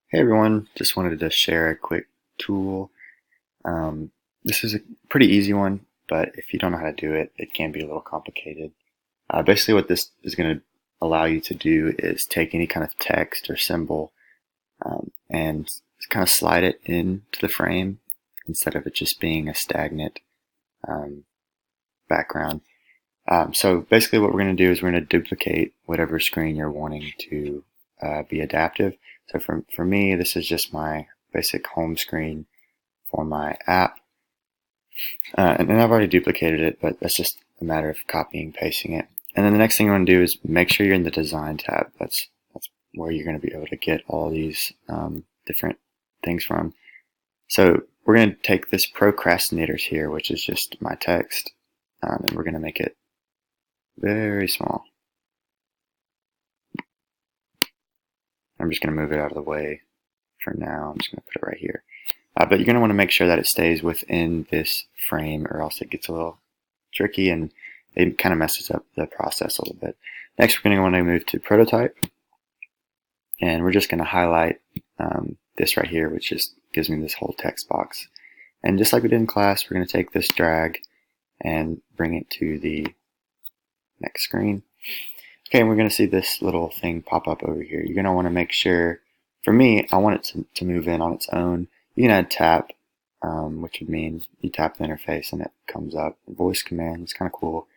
Hey everyone, just wanted to share a quick tool. This is a pretty easy one, but if you don't know how to do it, it can be a little complicated. Basically, what this is going to allow you to do is take any kind of text or symbol and kind of slide it into the frame instead of it just being a stagnant um, background. So basically, what we're going to do is we're going to duplicate whatever screen you're wanting to be adaptive. So for me, this is just my basic home screen for my app. And I've already duplicated it, but that's just a matter of copying, pasting it. And then the next thing you want to do is make sure you're in the design tab. That's where you're going to be able to get all these different things from. So we're going to take this procrastinators here, which is just my text, and we're going to make it very small. I'm just going to move it out of the way for now. I'm just going to put it right here. But you're going to want to make sure that it stays within this frame, or else it gets a little tricky and it kind of messes up the process a little bit. Next, we're going to want to move to prototype, and we're just going to highlight this right here, which just gives me this whole text box. And just like we did in class, we're going to take this drag and bring it to the next screen. Okay, and we're going to see this little thing pop up over here. You're going to want to make sure, for me, I want it to move in on its own. You can add tap, which would mean you tap the interface and it comes up. Voice command is kind of cool.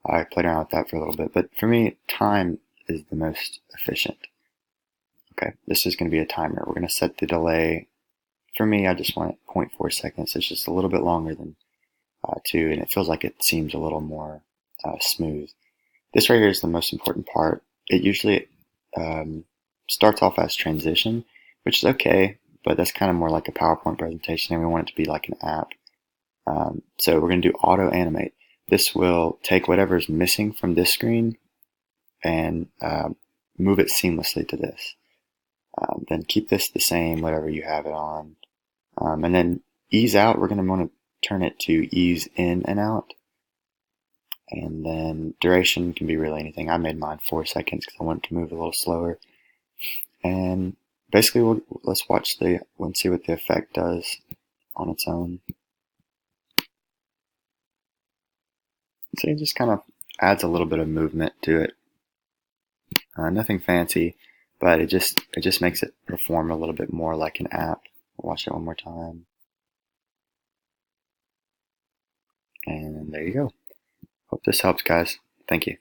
I played around with that for a little bit, but for me, time is the most efficient. Okay, this is going to be a timer. We're going to set the delay. For me, I just want it 0.4 seconds. It's just a little bit longer than 2, and it feels like it seems a little more smooth. This right here is the most important part. It usually starts off as transition, which is okay, but that's kind of more like a PowerPoint presentation, and we want it to be like an app. So we're going to do auto animate. This will take whatever is missing from this screen and move it seamlessly to this. Then keep this the same, whatever you have it on. And then ease out, we're going to want to turn it to ease in and out. And then duration can be really anything. I made mine 4 seconds because I want it to move a little slower. And basically, let's watch and see what the effect does on its own. So it just kind of adds a little bit of movement to it. Nothing fancy, but it just makes it perform a little bit more like an app. Watch it one more time. And there you go. Hope this helps, guys. Thank you.